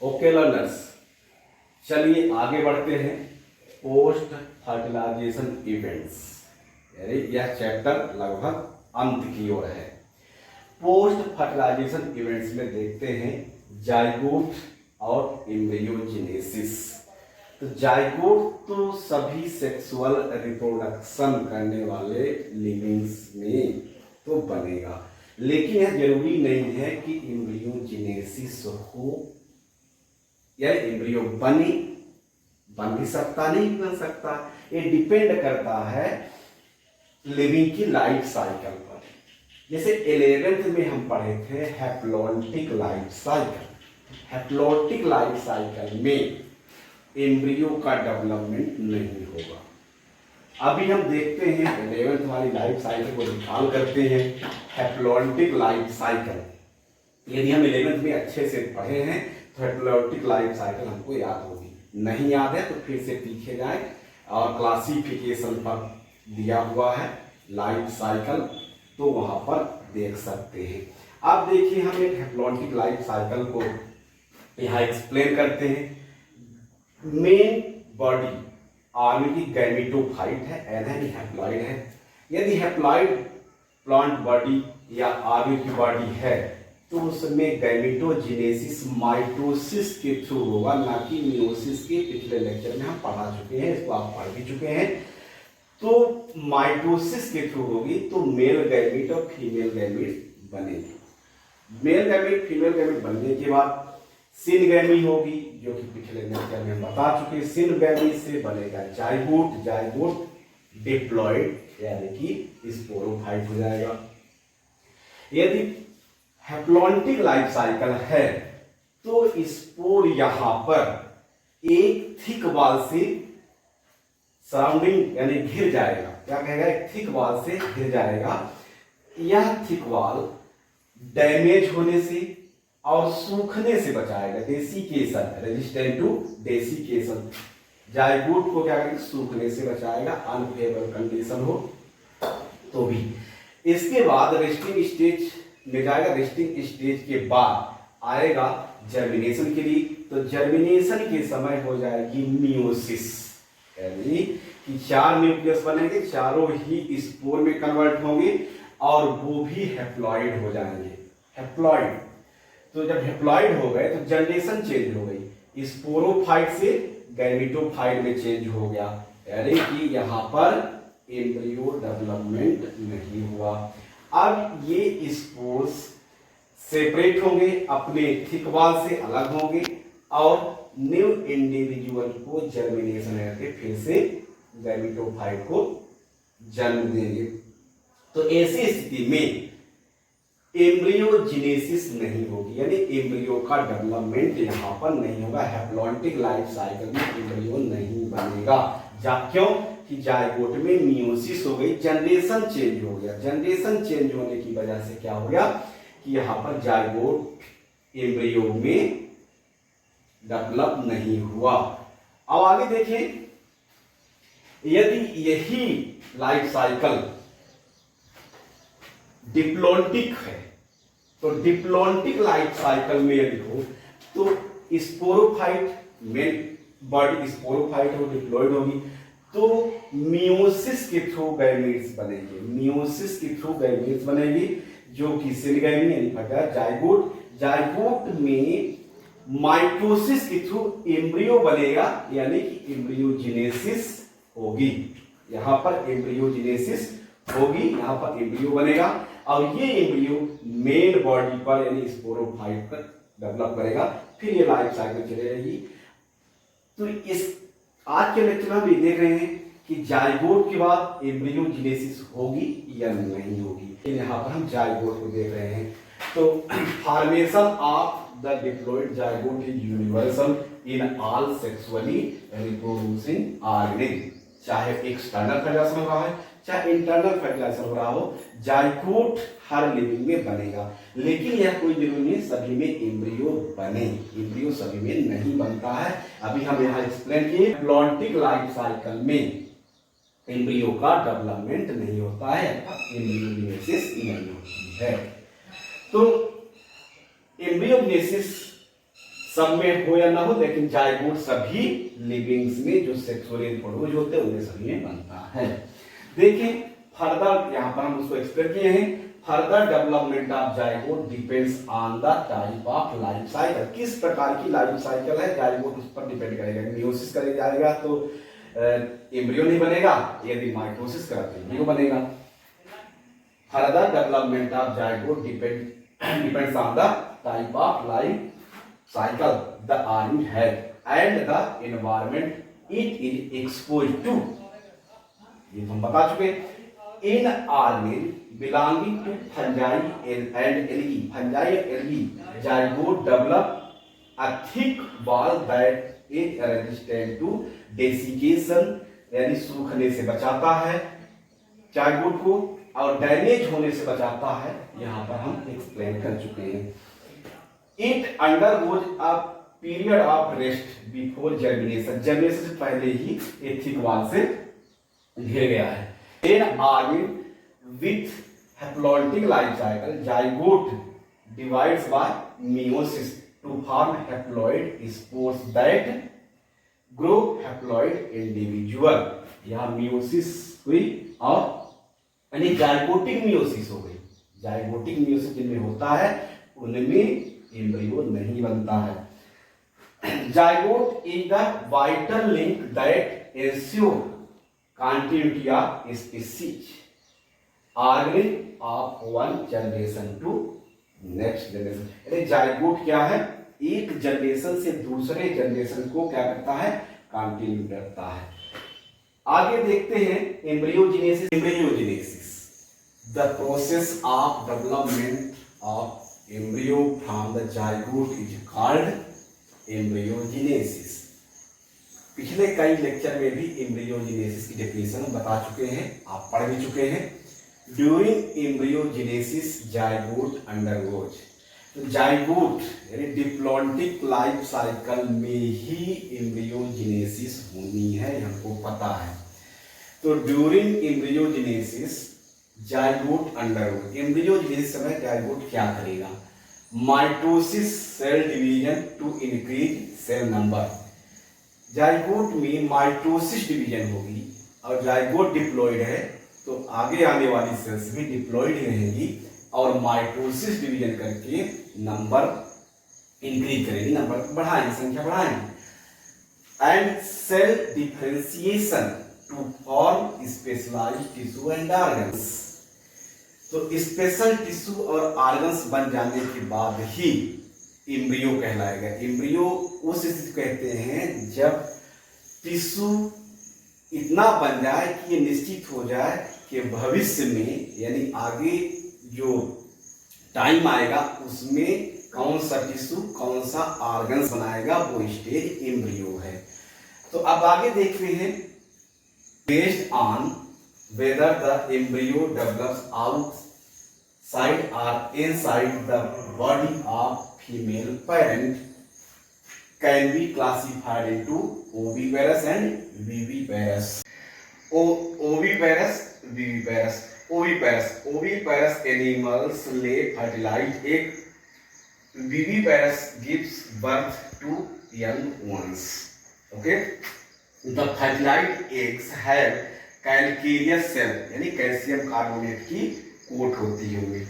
Okay learners, चलिए आगे बढ़ते हैं। पोस्ट फर्टिलाइजेशन इवेंट्स, यानी यह चैप्टर लगभग अंत की ओर है। पोस्ट फर्टिलाइजेशन इवेंट्स में देखते हैं जाइगोट और एम्ब्रियोजेनेसिस। तो जाइगोट तो सभी सेक्सुअल रिप्रोडक्शन करने वाले लिविंग्स में तो बनेगा, लेकिन यह जरूरी नहीं है कि एम्ब्रियोजेनेसिस हो या एम्ब्रियो बन भी सकता, नहीं बन सकता। ये डिपेंड करता है लिविंग की लाइफ साइकिल पर। जैसे 11th में हम पढ़े थे haplontic life cycle. Haplontic life cycle में एम्ब्रियो का डेवलपमेंट नहीं होगा। अभी हम देखते हैं 11th वाली लाइफ साइकिल को निकाल करते हैं। हैप्लॉन्टिक लाइफ साइकिल यदि हम 11th में अच्छे से पढ़े हैं तो हैप्लॉन्टिक लाइफ साइकिल हमको याद होगी। नहीं याद है तो फिर से पीछे जाए और क्लासिफिकेशन पर दिया हुआ है लाइफ साइकिल, तो वहां पर देख सकते हैं। अब देखिए हम एक हैप्लॉन्टिक लाइफ साइकिल को यहाँ एक्सप्लेन करते हैं। मेन बॉडी आर्मी की गैमेटोफाइट है, यानी हैप्लॉइड है। यदि हैप्लॉइड प्लांट बॉडी या आर्मी की बॉडी है तो उसमें गैमेटोजेनेसिस माइटोसिस के थ्रू होगा, ना कि मियोसिस के। पिछले लेक्चर में हम पढ़ा चुके हैं, इसको आप पढ़ भी चुके हैं। तो माइटोसिस के थ्रू होगी, तो मेल गैमेट और फीमेल गैमेट बनेगी। मेल गैमेट फीमेल गैमेट बनने के बाद सिनगैमी होगी, जो कि पिछले लेक्चर में हम बता चुके हैं। सिनगैमी से बनेगा जाइगोट। जाइगोट डिप्लॉइड यानी कि स्पोरोफाइट हो जाएगा। यदि हैप्लॉन्टिक लाइफ साइकिल है तो स्पोर यहां पर एक थिक वॉल से सराउंडिंग यानी घिर जाएगा। क्या कहेगा? एक थिक वॉल से घिर जाएगा। यह थिक वॉल डैमेज होने से और सूखने से बचाएगा। Desiccation, resistant to desiccation. Zygote को क्या करेगा? सूखने से बचाएगा, अनफेवरेबल कंडीशन हो तो भी। इसके बाद रेस्टिंग स्टेज में जाएगा। रेस्टिंग स्टेज के बाद आएगा जर्मिनेशन के लिए। तो जर्मिनेशन के समय हो जाएगी मियोसिस, यानी कि 4 न्यूक्लियस बनेंगे, चारों ही स्पोर में कन्वर्ट होंगे और वो भी हैप्लॉइड हो जाएंगे। हैप्लॉइड, तो जब हैप्लॉइड हो गए तो जनरेशन चेंज हो गई, स्पोरोफाइट से गैमेटोफाइट में चेंज हो गया, यानी कि यहां पर एम्ब्रियो डेवलपमेंट नहीं हुआ। अब ये स्पोर्स सेपरेट होंगे, अपने थिक वॉल से अलग होंगे और न्यू इंडिविजुअल को जर्मिनेशन करके फिर से गैमेटोफाइट को जन्म देंगे। तो ऐसी स्थिति में एम्ब्रियोजेनेसिस नहीं होगी, यानी एम्ब्रियो का डेवलपमेंट यहां पर नहीं होगा। हैप्लॉन्टिक लाइफ साइकिल में एम्ब्रियो नहीं बनेगा। क्यों? कि जाइगोट में मियोसिस हो गई, जनरेशन चेंज हो गया। जनरेशन चेंज होने की वजह से क्या हो गया कि यहां पर जाइगोट एम्ब्रियो में डेवलप नहीं हुआ। अब आगे देखें, यदि यही लाइफ साइकिल डिप्लॉन्टिक है तो डिप्लॉन्टिक लाइफ साइकिल में यदि हो तो स्पोरोफाइट, मेन बॉडी स्पोरोफाइट हो, डिप्लॉइड होगी, तो मियोसिस के थ्रू गैमेट्स बनेंगे। मियोसिस के थ्रू गैमेट्स बनेगी, जो कि सिनगैमी यानी फटा जाइगोट। जाइगोट में माइटोसिस के थ्रू एम्ब्रियो बनेगा, यानी कि एम्ब्रियोजेनेसिस होगी। यहां पर एम्ब्रियोजेनेसिस होगी, यहां पर एम्ब्रियो बनेगा और ये एम्ब्रियो मेन बॉडी पर यानी स्पोरोफाइट पर डेवलप करेगा। फिर ये लाइफ साइकिल चले रहेगी। तो इस आज के लेक्चर में हम ये देख रहे हैं कि जाइगोट के बाद एम्ब्रियोजेनेसिस होगी या नहीं होगी। यहाँ पर हम जाइगोट को देख रहे हैं। तो formation of the diploid zygote is universal in all sexually reproducing organism. चाहे एक्सटर्नल फर्टिलाइजेशन हो रहा है चाहे इंटरनल फर्टिलाइजेशन हो रहा हो, जाइगोट हर लिविंग में बनेगा। लेकिन यह कोई जरूरी नहीं सभी में एम्ब्रियो बने। एम्ब्रियो सभी में नहीं बनता है। अभी हम यहाँ एक्सप्लेन किए हैप्लॉन्टिक लाइफ साइकिल में एम्ब्रियो का डेवलपमेंट नहीं होता है, एम्ब्रियोजेनेसिस नहीं होती है। तो एम्ब्रियोजेनेसिस सब में हो या ना हो, लेकिन जाइगोट सभी लिविंग्स में जो सेक्सुअली रिप्रोड्यूस होते हैं उन्हें सभी में बनता है। देखिए फर्दर यहाँ पर हम उसको एक्सप्लेन किए हैं। Further development of zygote depends on the type of life cycle. किस प्रकार की लाइफ साइकिल है जाइगोट उस पर डिपेंड करेगा। मियोसिस करे जाएगा तो एम्ब्रियो नहीं बनेगा, यदि माइटोसिस करा तो एम्ब्रियो बनेगा। Further development of zygote depends on the type of life cycle the army had and the environment it is exposed to। ये हम बता चुके। in army belonging to fungi and algae, fungi and algae zygote develop a thick wall that is resistant to desiccation, यानी सूखने से बचाता है zygote को और डैमेज होने से बचाता है। यहाँ पर हम एक्सप्लेन कर चुके हैं। It undergoes a period of rest before germination। Germination से पहले ही ये थिक वॉल से घिर गया है। In army with haplontic life cycle, zygote divides by meiosis to form haploid spores that grow haploid individual। यहाँ मियोसिस हुई और यानी जाइगोटिक मियोसिस हो गई। जाइगोटिक मियोसिस जिनमें होता है उनमें एम्ब्रियो नहीं बनता है। Zygote is the vital link that ensure continuity of species organic of one generation to next generation. यानी जाइगोट क्या है, एक जनरेशन से दूसरे जनरेशन को क्या करता है, कंटिन्यू करता है। आगे देखते हैं embryogenesis. Embryogenesis the process of development of embryo from the zygote is called embryogenesis। पिछले कई लेक्चर में भी एम्ब्रियोजेनेसिस की डेफिनेशन बता चुके हैं, आप पढ़ भी चुके हैं। ड्यूरिंग एम्ब्रियोजेनेसिस जाइगोट अंडरगोज, तो जाइगोट यानी डिप्लॉन्टिक लाइफ साइकिल में ही एम्ब्रियोजेनेसिस होनी है, हमको पता है। तो during embryogenesis zygote undergoes, embryogenesis समय जाइगोट क्या करेगा, mitosis cell division to increase cell number. Zygote में माइटोसिस डिवीजन होगी और जाइगोट डिप्लॉइड है तो आगे आने वाली सेल्स भी डिप्लॉइड ही रहेंगी और माइटोसिस डिवीजन करके नंबर इंक्रीज करेगी, नंबर बढ़ाएंगे, संख्या बढ़ाएंगे। And cell differentiation to form specialised tissue and organs, तो स्पेशल टिश्यू और ऑर्गन्स बन जाने के बाद ही एम्ब्रियो कहलाएगा। एम्ब्रियो उस स्थिति कहते हैं जब टिश्यू इतना बन जाए कि ये निश्चित हो जाए कि भविष्य में यानी आगे जो टाइम आएगा उसमें कौन सा टिश्यू कौन सा ऑर्गन्स बनाएगा, वो स्टेज एम्ब्रियो है। तो अब आगे देखते हैं based on whether the embryo develops outside or inside the body of female parent can be classified into oviparous and viviparous। Oviparous, viviparous। Oviparous animals lay fertilized egg, viviparous gives birth to young ones। Okay, the fertilized eggs have calcareous shell यानी calcium carbonate की coat होती होगी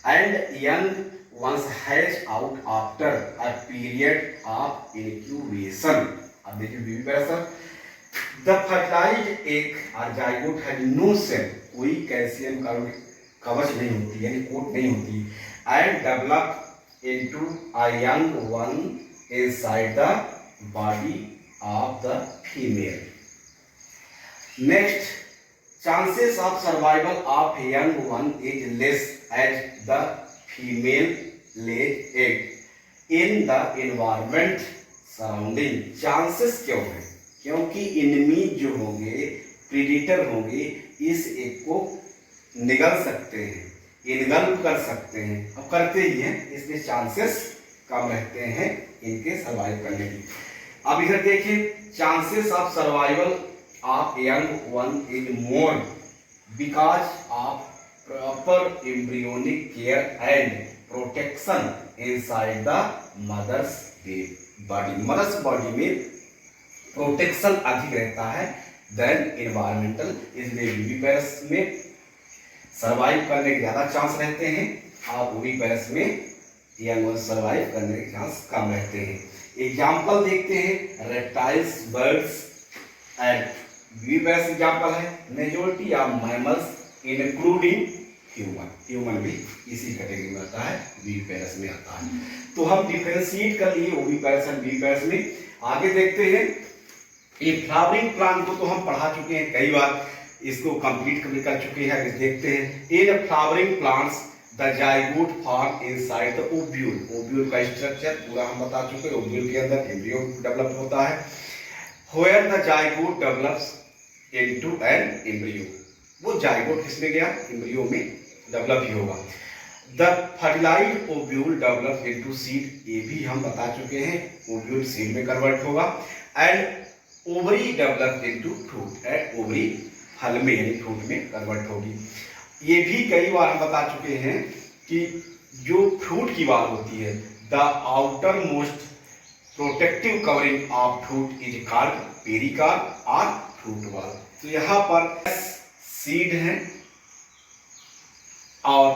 and young ones hatch out after a period of incubation. अब देखिए viviparous, the fertilised egg और zygote has no shell, कोई calcium carbonate कवच नहीं होती यानी कोट नहीं होती, and develop into a young one inside the body of the female. Next, chances of survival of young one is less as the female lays egg in the environment surrounding। chances क्यों है, क्योंकि इनमें जो होंगे predator होंगे इस egg को निगल सकते हैं, इनगल्व कर सकते हैं, अब करते ही हैं, इसलिए चांसेस कम रहते हैं इनके सर्वाइव करने की। अब इधर देखिए chances of survival of young one is more because of proper embryonic care and protection inside the mother's womb। Body, मनुष्य बॉडी में प्रोटेक्शन अधिक रहता है देन इन्वायरमेंटल, इसलिए विविपेरस में सर्वाइव करने के ज़्यादा चांस रहते हैं और ओविपेरस में यंग सर्वाइव करने के चांस कम रहते हैं। एग्जाम्पल देखते हैं, reptiles, birds and viviparous example है, majority of mammals including human, human भी इसी कैटेगरी में आता है, विविपेरस में आता है। तो हम डिफरेंशिएट कर लिए ओविपेरस एंड विविपेरस में। आगे देखते हैं, ये फ्लावरिंग प्लांट को तो हम पढ़ा चुके हैं कई बार, इसको कंप्लीट कर चुके हैं। देखते हैं, in flowering plants the zygote form inside the ovule, ovule का स्ट्रक्चर पूरा हम बता चुके हैं, ओव्यूल के अंदर एम्ब्रियो डेवलप होता है। Where the zygote develops into an embryo, वो जाइगोट किसमें गया, एम्ब्रियो में डेवलप ही होगा। The fertilised ovule develop into seed, ये भी हम बता चुके हैं, ओव्यूल सीड में कन्वर्ट होगा। And ovary develop into fruit, and ovary फल में यानी फ्रूट में कन्वर्ट होगी। ये भी कई बार हम बता चुके हैं कि जो फ्रूट की बात होती है, the outer most protective covering of fruit is called pericarp और फ्रूट बॉल। तो यहाँ पर सीड है और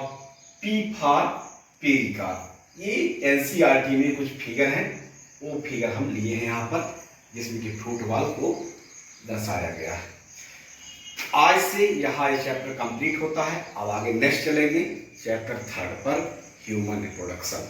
पी फॉर पेरिकार्प। ये एनसीईआरटी में कुछ फिगर हैं, वो फिगर हम लिए हैं यहाँ पर, जिसमें कि फ्रूट बॉल को दर्शाया गया है। आज से यहाँ ये चैप्टर कंप्लीट होता है। अब आगे नेक्स्ट चलेंगे चैप्टर 3 पर, ह्यूमन रिप्रोडक्शन।